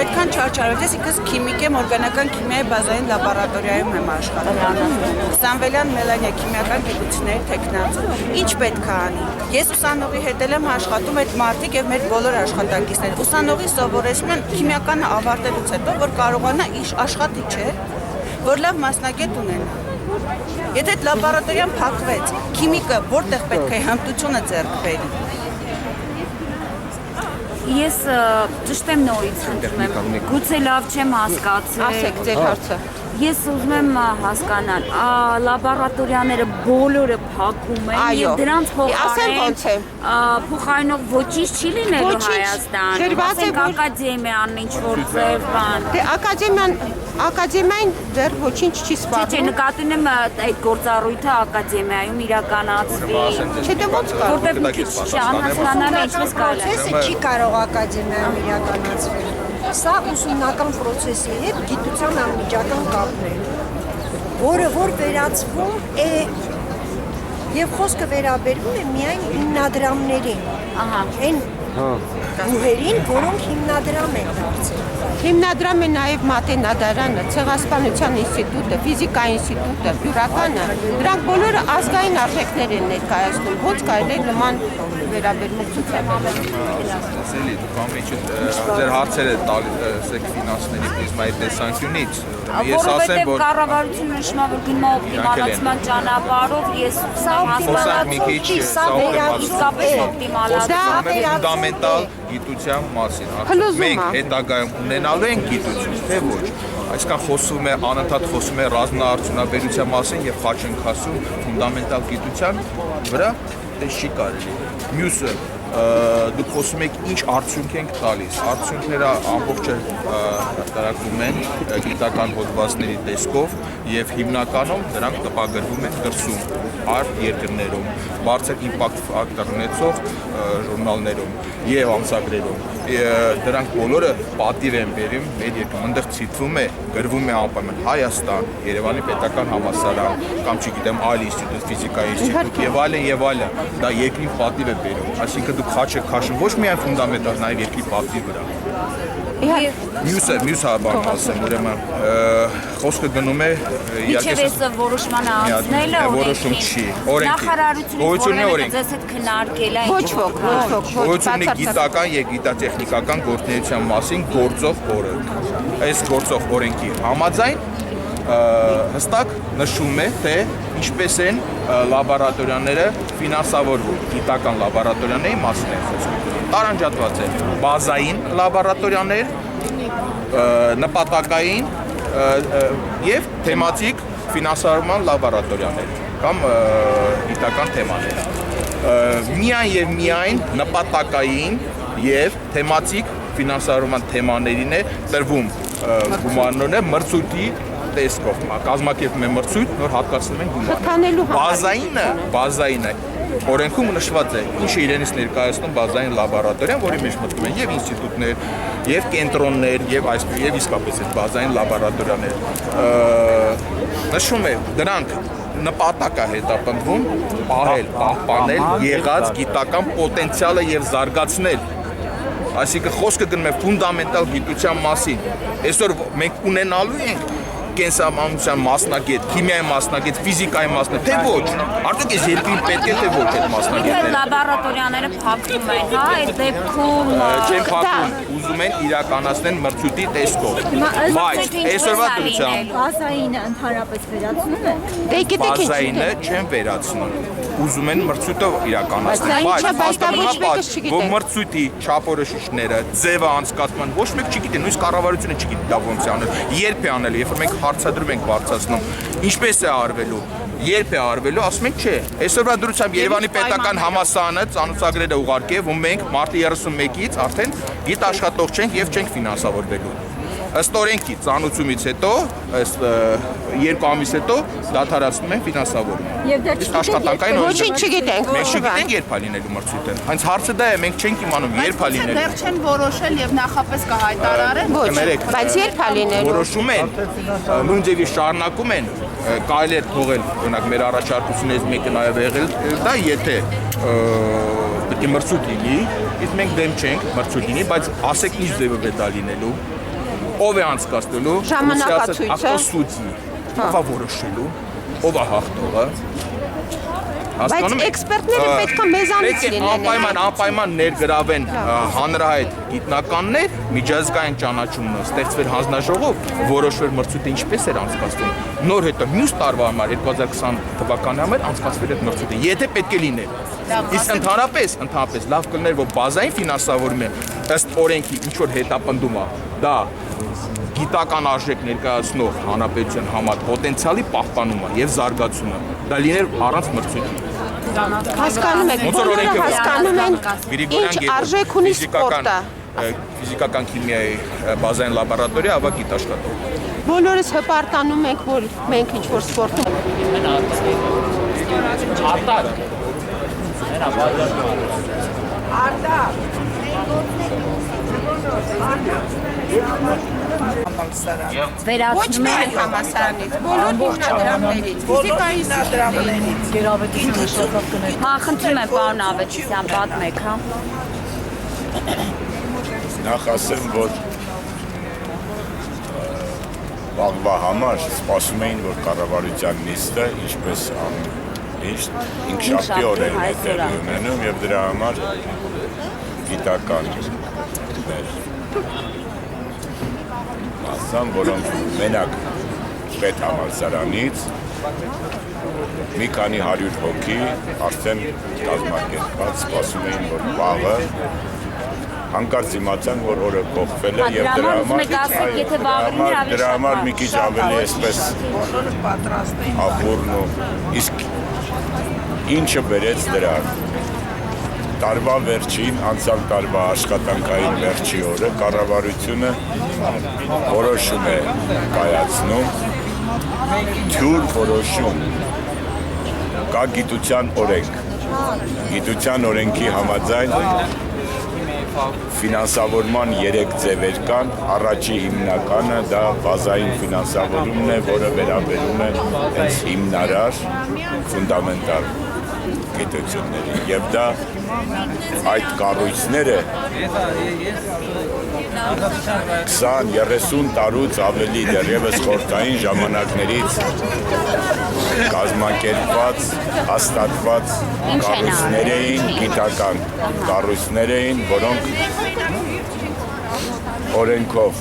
այդքան չարչարվել ես ինքս քիմիկ եմ օրգանական քիմիայի բազային լաբորատորիայում եմ աշխատում Սամվելյան Մելանիա քիմիական գիտությունների տեխնացու ինչ պետք է անի ես ուսանողի հետ եմ աշխատում այդ մարդիկ եւ մեր բոլոր աշխատակիցներ ուսանողի սովորեցնում են քիմիականը ավարտելուց հետո որ կարողանա աշխատի չէ որ լավ մասնագետ ունենա Եթե այդ լաբորատորիան փակվեց քիմիկը որտեղ պետք է հմտությունը ձեռք բերի Ես ճշտ եմ նորից խնդրում եմ, գուցե լավ չեմ հասկացել։ Ասեք ձեր հարցը։ Ես ուզում եմ հասկանալ, լաբորատորիաները բոլորը փակում են եւ դրանց փոխարինող ոչինչ չի լինելու Հայաստանում։ Ասենք ակադեմիան ինչ որ ձև բան։ Դե ակադեմիային դեռ ոչինչ չի սպառնում։ Չէ, նկատի ունեմ այդ գործառույթը ակադեմիայում իրականացվի։ Չէ, դե ո՞նց կարող։ Որտեղ մի քիչ չանհասկանալի ինչպես կարելի է։ Պրոցեսը չի կարող ակադեմիայում իրականացվել։ Սա ուսումնական պրոցես է եւ գիտության անմիջական կապն է, որը որ վերածվում է եւ խոսքը վերաբերվում է միայն հիմնադրամներին։ Ահա, այն բուհերին, որոնք հիմնադրամ են դարձել։ Հիմնադրամ է նաև մատենադարանը, ցեղասպանության ինստիտուտը, ֆիզիկայի ինստիտուտը, բյուրականը, դրանք բոլորը ազգային արժեքներ են ներկայացնում, ոնց կարելի է նման վերաբերմունք ցուցաբերել։ Ասելի, դուք ամենից ձեր հարցերը տալիս ֆինանսների պրիզմայի տեսանկյունից։ Ես ասեմ, որ կառավարությունը նշում է, որ գնում է օպտիմալացման ճանապարհով, ես ֆունդամենտալ գիտության մասին։ Մենք հետագայում ունենալու ենք գիտություն, թե ոչ։ Այսքան խոսում է, անընդհատ խոսում է ռազմաարդյունաբերության մասին եւ խաչ ենք ասում ֆունդամենտալ գիտության վրա, դե չի կարելի։ Մյուսը դուք խոսում եք ինչ արդյունք ենք տալիս։ Արդյունքները ամբողջը տարածվում են գիտական հոդվածների տեսքով եւ հիմնականում դրանք տպագրվում են դրսում արտ երկրներում, բարձր իմպակտ ֆակտոր ունեցող ժուրնալներում եւ ամսագրերում։ Դրանք բոլորը պատիվ են բերում մեր երկրում, այնտեղ ցիտվում է, գրվում է անպայման Հայաստան, Երևանի պետական համալսարան կամ չգիտեմ այլ ինստիտուտ, ֆիզիկայի ինստիտուտ եւ այլն, դա երկրին պատիվ է բերում, այսինքն դուք խաչ եք քաշում ոչ միայն ֆունդամենտալ, նաեւ երկրի պատիվ վրա։ Մյուս բան ասեմ, ուրեմն խոսքը գնում է Իչև ես որոշմանը անցնելը որոշում չի, նախարարությունը ձեզ հետ քննարկել է Ոչ ոք Գոյությունի գիտական եւ գիտատեխնիկական գործունեության մասին գործող օրենք։ Այս գործող օրենքի համաձայն հստակ նշում է, թե ինչպես են լաբորատորիաները ֆինանսավորվում, գիտական լաբորատորիաների մասին է խոսքը։ Տարանջատված է բազային լաբորատորիաներ, նպատակային եւ թեմատիկ ֆինանսավորման լաբորատորիաներ կամ գիտական թեմաներ։ Միայն եւ միայն նպատակային եւ թեմատիկ ֆինանսավորման թեմաներին է տրվում գումարները մրցույթի տեսքով։ Կազմակերպում են մրցույթ, նոր հատկացնում են գումարը։ Բազայինը օրենքում նշված է, ինչը իրենից ներկայացնում բազային լաբորատորիան, որի մեջ մտնում են եւ ինստիտուտներ, եւ կենտրոններ, եւ այսպես եւ իսկապես այդ բազային լաբորատորիաներ։ Նշում է դրանք նպատակ է հետապնդվում պահպանել եղած գիտական պոտենցիալը եւ զարգացնել։ Այսինքն խոսքը գնում է ֆունդամենտալ գիտության մասին։ Այսօր մենք ունենալու ենք կենսաբանության մասնագետ, քիմիայի մասնագետ, ֆիզիկայի մասնագետ, թե ոչ։ Արդյոք այս երկրին պետք է թե ոչ այդ մասնագետները։ Լաբորատորիաները փակվում են, հա, այդ դեպքում չեն փակում, ուզում են իրականացնել մրցույթի տեսքով։ Բայց այսօրվա դրությամբ Բազայինը ընդհանրապես վերացնում է։ Դե գիտեք ինչ բազայինը չեն վերացնում։ Ուզում են մրցույթը իրականացնել, բայց հաստատված որ մրցույթի չափորոշիչները, ձևը անցկացման ոչ մեկ չգիտի, նույնիսկ կառավարությունը չգիտի դա ոնց է անել, երբ է անել, երբ մենք հարցադրում ենք բարձրացնում, ինչպես է արվելու, երբ է արվելու, ասում ենք չէ։ Այսօրվա դրությամբ Երևանի պետական համալսարանը ծանոթագրերը ուղարկե, որ մենք մարտի 31-ից արդեն գիտաշխատող չենք եւ չենք ֆինանսավորվելու։ Ըստ օրենքի ծանոթությունից հետո, ըստ 2 ամիս հետո դադարեցնում են ֆինանսավորումը։ Եվ դա աշխատանքային Ոչինչ չգիտենք, մենք չգիտենք երբ է լինելու մրցույթը։ Հենց հարցը դա է, մենք չենք իմանում երբ է լինելու։ Դեռ չեն որոշել եւ նախապես կհայտարարեն։ Ոչ, բայց երբ է լինելու։ Որոշում են, նույն ձևի շարունակում են, կարելի է թողել, օրինակ մեր առաջարկություններից մեկը նաև եղել դա, եթե պետք է մրցույթ լինի, իսկ մենք դեմ չենք մրցույթ լինի, բայց ասեք ինչ ձևով է դա լինելու։ ով է անցկացնելու, Ժամանակացույցը։ ավտոսուդի, ով է որոշելու, ով է հաղթողը։ Բայց էքսպերտները պետք է մեզանից լինեն։ Անպայման ներգրավեն հանրահայտ գիտնականներ, միջազգային ճանաչումն ստեղծվեր հանձնաժողով, որոշվեր մրցույթը ինչպես էր անցկացվում։ Նոր հետո մյուս տարվա համար 2020 թվականի համար անցկացվեր այդ մրցույթը, եթե պետք է լիներ։ Իսկ ընդհանրապես լավ կլիներ, որ բազային ֆինանսավորումը ըստ օրենքի ինչ որ հետապնդում է, դա գիտական արժեք ներկայացնող հանրապետության համար պոտենցիալի պահպանումը եւ զարգացումը դա լիներ առանց մրցույթի։ Հասկանում եք, բոլորը հասկանում են ինչ արժեք ունի սպորտը։ Ֆիզիկական քիմիայի բազային լաբորատորիա ավագ գիտաշխատող։ Բոլորս հպարտանում ենք, որ մենք ինչ որ սպորտում Ոչ Վերացնում միայն են համալսարանից, բոլոր հիմնադրամներից, ֆիզիկայի հիմնադրամներից։ Հա, խնդրում եմ պարոն Ավետիսյան, պատմեք, հա։ Նախ ասեմ, որ վաղվա համար սպասում էին, որ կառավարության նիստը ինչպես ինքշաբթի օրերն է տեղի ունենում եւ դրա համար գիտական ասամ, որոնք մենակ պետ համալսարանից մի քանի 100 հոգի արդեն կազմակերպված սպասում էին, որ վաղը հանկարծ իմացան, որ օրը փոխվել է եւ դրա համար մի քիչ ավելի էսպես ախորն ու իսկ ինչը բերեց դրան տարվա վերջին, անցյալ տարվա աշխատանքային վերջի օրը կառավարությունը որոշում է կայացնում թյուր որոշում կա գիտության օրենք գիտության օրենքի համաձայն ֆինանսավորման 3 ձևեր կան, առաջի հիմնականը դա բազային ֆինանսավորումն է, որը վերաբերում է հենց հիմնարար, ֆունդամենտալ գիտությունների եւ դա այդ կառույցները 20-30 տարուց ավելի դեռևս խորհրդային ժամանակներից կազմակերպված, հաստատված կառույցներ էին, գիտական կառույցներ էին, որոնք օրենքով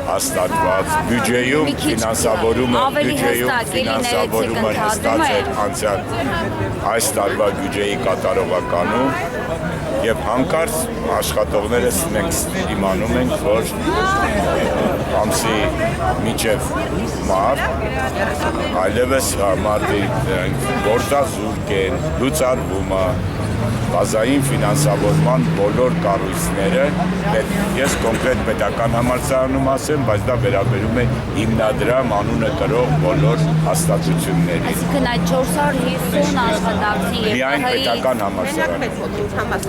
հաստատված բյուջեում ֆինանսավորումը հստակ էր անցյալ այս տարվա բյուջեի կատարողականում եւ հանկարծ աշխատողներս մենք իմանում ենք, որ ամսի միջև մարտ այլևս մարդի գործազուրկ են, լուծարվում է բազային ֆինանսավորման բոլոր կառույցները, ես կոնկրետ պետական համալսարանում ասեմ, բայց դա վերաբերում է հիմնադրամ անունը կրող բոլոր հաստատություններին։ Այսինքն այդ 450 աշխատակցի միայն պետական համալսարան։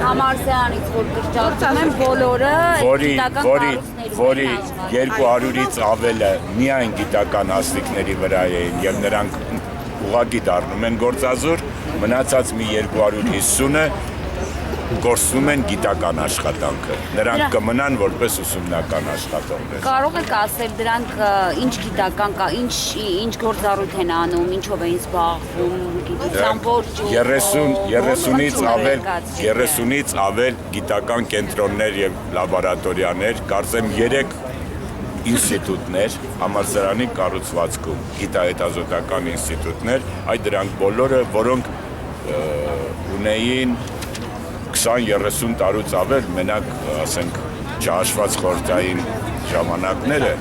Համալսարանից որ կրճատում են բոլորը գիտական կառույցների որի 200-ից ավելը միայն գիտական հաստիկների վրա էին եւ նրանք ուղղակի դառնում են գործազուրկ, մնացած մի 250-ը գործում են գիտական աշխատանքը։ Նրանք կմնան որպես ուսումնական աշխատողներ։ Կարող եք ասել դրանք ինչ գիտական կա, ինչ գործառույթ են անում, ինչով են զբաղվում, գիտության ոչ 30-ից ավել գիտական կենտրոններ եւ լաբորատորիաներ, կարծեմ 3 ինստիտուտներ համալսարանի կառուցվածքում, գիտահետազոտական ինստիտուտներ, այդ դրանք բոլորը, որոնք ունեին 20-30 տարուց ավել, մենակ, ասենք, չհաշված խորհրդային ժամանակները,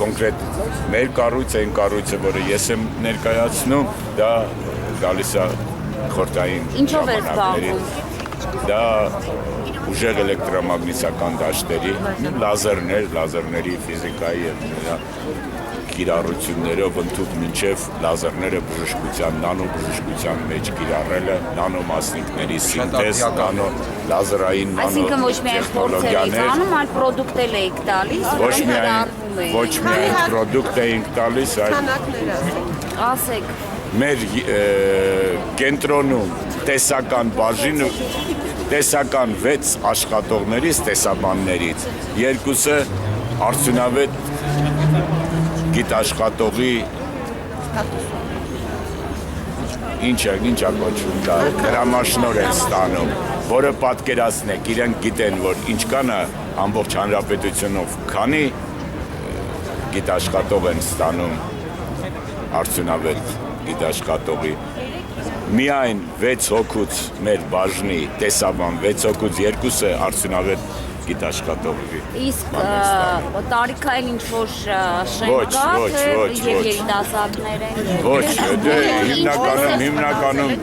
կոնկրետ մեր կառույցը, այն կառույցը, որը ես եմ ներկայացնում, դա գալիս է խորհրդային ժամանակներից, դա ուժեղ էլեկտրամագնիսական դաշտերի, լազերների ֆիզիկայի եւ կիրառություններով ընդհանուր մինչև լազերները բժշկության, նանոբժշկության մեջ կիրառելը, նանոմասնիկների սինտեզ, լազերային նանոտեխնոլոգիաներ, այլ պրոդուկտել եք տալիս, ոչ միայն պրոդուկտ էինք տալիս, ասեք, մեր կենտրոնում տեսական բաժին, տեսական 6 աշխատողներից, տեսաբաններից, երկուսը արդյունավետ գիտաշխատողի ինչա կոչվում դա դրամաշնոր են ստանում, որը պատկերացնեք, իրենք գիտեն, որ ինչքանը ամբողջ հանրապետությունով քանի գիտաշխատող են ստանում արդյունավետ գիտաշխատողի միայն 6 հոգուց մեր բաժնի տեսաբան 6 հոգուց 2-ը արդյունավետ գիտաշխատողի Իսկ տարիքային ինչ-որ շենք կա, թե և երիտասարդներ են։ Ոչ, դե հիմնականում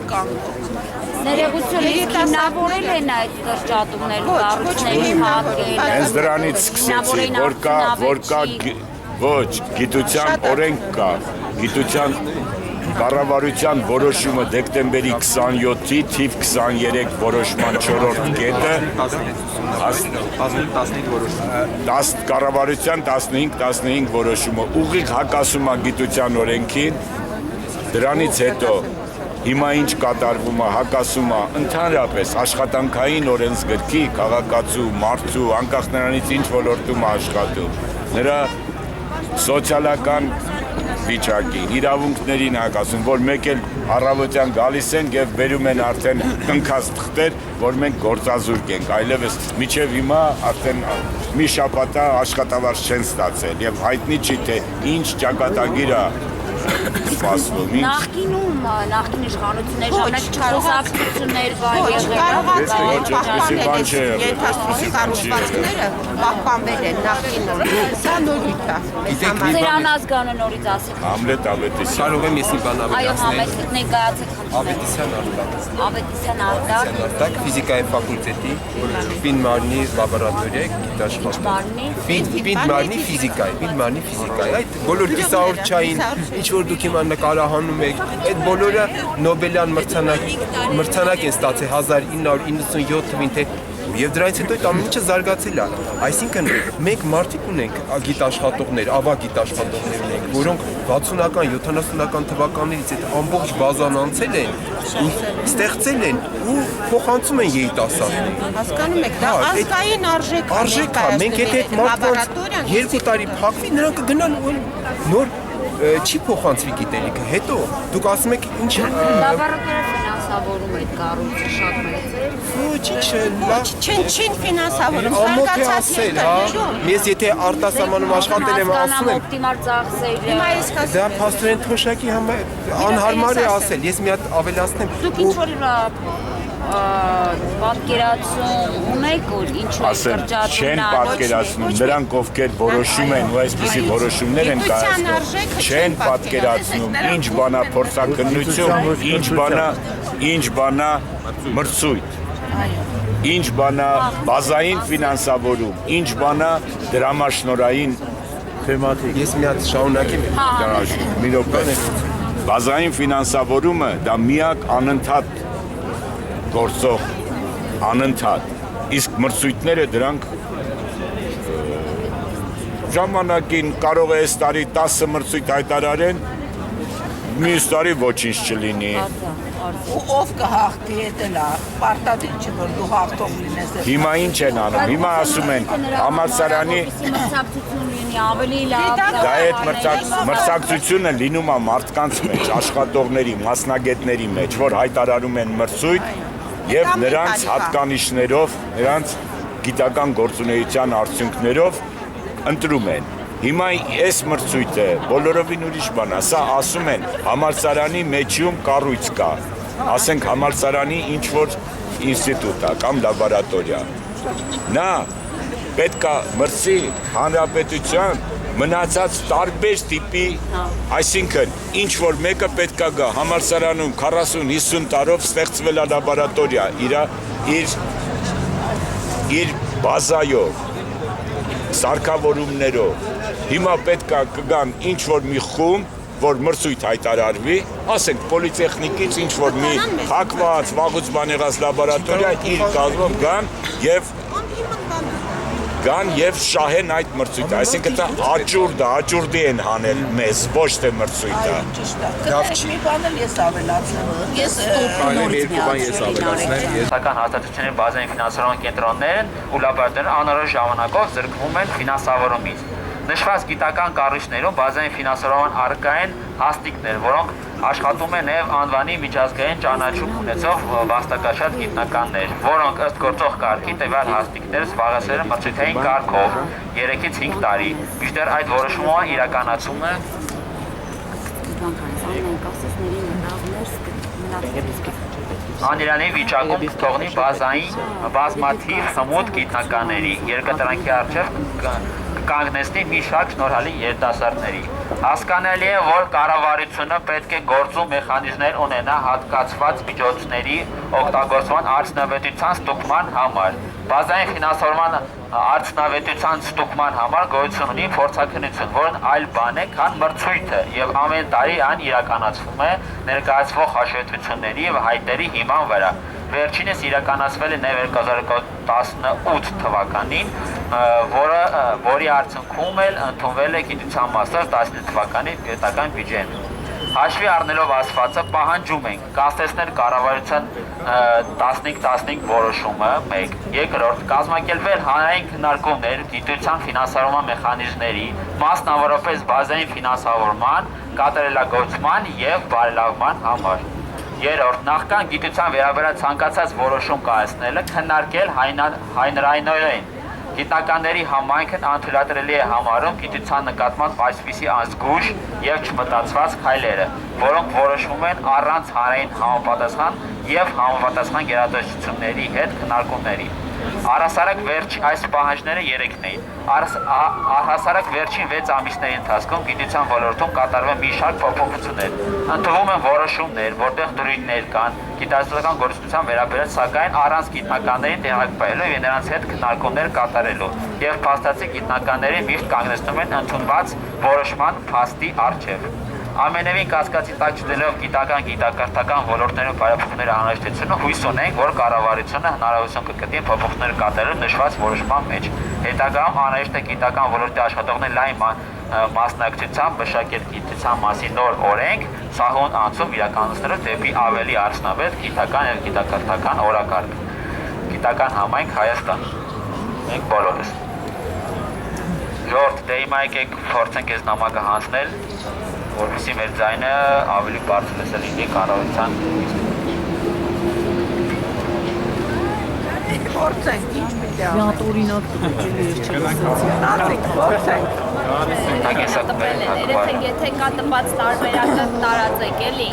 Ներողություն, իսկ հիմնավորել են այդ կրճատումներ, կառույցների հատկել։ հենց դրանից սկսեցի, որ կա ոչ, գիտության օրենք կա, գիտության կառավարության որոշումը դեկտեմբերի 27-ի թիվ 23 որոշման 4-րդ կետը կառավարության 15 որոշումը ուղիղ հակասում է գիտության օրենքին, դրանից հետո հիմա ինչ կատարվում է, հակասում է ընդհանրապես աշխատանքային օրենսգրքի, քաղաքացու, մարդու, անկախ նրանից ինչ ոլորտում է աշխատում, նրա սոցիալական վիճակին, իրավունքներին հակասում, որ մեկ էլ առավոտյան գալիս են և բերում են արդեն կնքած թղթեր, որ մենք գործազուրկ ենք, այլևս մինչև հիմա արդեն մի շաբաթ աշխատավարձ չեն ստացել և հայտնի չի, թե ինչ ճակատագիր է սպասվում։ Նախկին իշխանությունների ժամանակ չխոսակցություններ կառուցվածքները պահպանվել են նախկինում։ Սա նորույթ է։ Ձեր անազգանը նորից ասեք։ Համլետ Ավետիսյան։ Կարող եմ ես մի բան Այո, ավելացնել։ համեցեք, ներկայացեք Ավետիսյան Արտակ։ Ավետիսյան Արտակ։ Արտակ ֆիզիկայի ֆակուլտետի Ֆինմարնի լաբորատորիա գիտաշխատող։ Ֆինմարնի ֆիզիկայի։ Այդ բոլոր կիսաօրչային ինչ որ դուք հիմա նկարահանում եք, այդ բոլորը Նոբելյան մրցանակ են ստացել 1997 թվականին թե եւ դրանից հետո այդ ամեն ինչը զարգացել է։ Այսինքն մենք մարդիկ ունենք գիտաշխատողներ, ավագ գիտաշխատողներ ունենք, որոնք 60-ական, 70-ական թվականներից այդ ամբողջ բազան անցել են ու ստեղծել են ու փոխանցում են երիտասարդներին։ Հասկանում եք, դա ազգային արժեք է։ Մենք եթե այդ մարդկանց 2 տարի փակվի, նրանք կգնան նոր չի փոխանցվի գիտելիքը։ Հետո դուք ասում եք ինչ Լաբորատորիա ֆինանսավորում այդ կառույցը շատ մեծ է։ Չին ֆինանսավորում, զարգացած Ես եթե արտասահմանում աշխատել եմ, ասում եմ օպտիմալ ծախսեր։ Հիմա ես կասեմ։ դա փաստորեն թոշակի անհարմար է ասել։ Ես մի հատ ավելացնեմ։ Դուք ինչ որ պատկերացում ունեք, որ ինչու է կրճատում չեն պատկերացնում, նրանք ովքեր որոշում են ու այսպիսի որոշումներ են կայացնում, չեն պատկերացնում ինչ բանա փորձակնություն, ինչ բանա մրցույթ, ինչ բանա բազային ֆինանսավորում, ինչ բանա դրամաշնորային թեմատիկ։ Ես մի հատ շարունակեմ։ Մի րոպե։ Բազային ֆինանսավորումը դա միակ անընդհատ գործող անընդհատ, իսկ մրցույթները դրանք ժամանակին կարող է այս տարի 10 մրցույթ հայտարարեն, մյուս տարի ոչինչ չլինի։ Ու ով կհաղթի, դա լա, պարտադիր չի, որ դու հաղթող լինես։ Հիմա ինչ են անում, հիմա ասում են համալսարանի մրցակցություն լինի, ավելի լավ։ դա այդ մրցակցությունը լինում է մարդկանց մեջ, աշխատողների, մասնագետների մեջ, որ հայտարարում են մրցույթ և նրանց հատկանիշներով, նրանց գիտական գործունեության արդյունքներով ընտրում են։ Հիմա այս մրցույթը բոլորովին ուրիշ բան է, սա ասում են համալսարանի մեջում կառույց կա, ասենք համալսարանի ինչ-որ ինստիտուտ է կամ լաբորատորիա։ Նա պետք է մրցի հանրապետության մնացած տարբեր տիպի, այսինքն ինչ-որ մեկը պետք է գա համալսարանում 40-50 տարով ստեղծվել է լաբորատորիա իր բազայով, սարքավորումներով, հիմա պետք է կգան ինչ-որ մի խումբ, որ մրցույթ հայտարարվի, ասենք պոլիտեխնիկից ինչ-որ մի հակված, վաղուց բան եղած լաբորատորիա իր կազմով գան և գան եւ շահեն այդ մրցույթը, այսինքն դա աճուրդի են հանել մեզ, ոչ թե մրցույթը։ Ճիշտ է։ Գտեք մի բան էլ ես ավելացնեմ։ Ես Սական հաստատությունների բազային ֆինանսավորման կենտրոններն ու լաբորատորիաները անորոշ ժամանակով զրկվում են ֆինանսավորումից։ Նշված գիտական կառույցներում բազային ֆինանսավորման առկա են հաստիկներ, որոնք աշխատում են նաև անվանի միջազգային ճանաչում ունեցող վաստակաշատ գիտնականներ, որոնք ըստ գործող կարգի տվյալ հաստիկները զբաղեցրել են մրցույթային կարգով 3-ից 5 տարի։ Մինչդեռ այդ որոշումը իրականացումը Անիրանի վիճակում թողնի բազմաթիվ խմուտ գիտնականների երկրտրանքի առջև կանգնեցնի մի շարք շնորհալի երիտասարդների։ Հասկանալի է, որ կառավարությունը պետք է գործում մեխանիզմներ ունենա հատկացված միջոցների օգտագործման արդյունավետության ստուգման համար։ Բազային ֆինանսավորման արդյունավետության ստուգման համար գոյություն ունի փորձաքննություն, որն այլ բան է, քան մրցույթը, եւ ամեն տարի այն իրականացվում է ներկայացվող հաշվետվությունների եւ հայտերի հիման վրա։ Վերջինս իրականացվել է նաև 2018 թվականին, որի արդյունքում էլ ընդունվել է գիտության մասով 19 թվականի պետական բյուջեն։ Հաշվի առնելով ասվածը պահանջում ենք կասեցնել կառավարության 15-15 որոշումը 1. Երկրորդ, կազմակերպել հանրային քննարկումներ գիտության ֆինանսավորման մեխանիզմների, մասնավորապես բազային ֆինանսավորման, կատարելագործման եւ բարելավման համար։ Երրորդ, նախքան գիտության վերաբերյալ ցանկացած որոշում կայացնելը քննարկել հանրայնորեն գիտնականների համայնքն անթույլատրելի է համարում գիտության նկատմամբ այսպիսի անզգույշ եւ չմտածված քայլերը, որոնք որոշվում են առանց հանրային համապատասխան եւ համապատասխան գերատեսչությունների հետ քննարկումների։ Առհասարակ այս պահանջները 3-ն էին։ Առհասարակ վերջին 6 ամիսների ընթացքում գիտության ոլորտում կատարվել մի շարք փոփոխություններ։ Ընդունվում են որոշումներ, որտեղ դրույթներ կան գիտահետազոտական գործունեության վերաբերյալ, սակայն առանց գիտնականներին տեղակայելու եւ նրանց հետ քննարկումներ կատարելու եւ փաստացի գիտնականների միշտ կանգնեցնում են ընդունված որոշման փաստի առջև։ Ամենևին կասկածի տակ չդնելով գիտական ոլորտներում բարեփոխումների անհրաժեշտությունը, հույս ունենք, որ կառավարությունը հնարավորություն կգտնի փոփոխություններ կատարել նշված որոշման մեջ։ Հետագայում անհրաժեշտ է գիտական ոլորտի աշխատողների լայն մասնակցությամբ մշակել գիտության մասին նոր օրենք, սահուն անցում իրականացնելով դեպի ավելի արդյունավետ գիտական եւ գիտակրթական օրակարգ։ Գիտական համայնք Հայաստան։ Մենք բոլորս։ Ժորդ, դե հիմա եկեք փորձենք այս նամակը հանձնել, որպեսզի մեր ձայնը ավելի բարձր լսել լինի կառավարության։ Փորձենք, ինչ պիտի անենք։ Շատ օրինակ տղեկել ես չլսեցի։ Փորձենք։ Եթե կա տպած տարբերակը տարածեք էլի։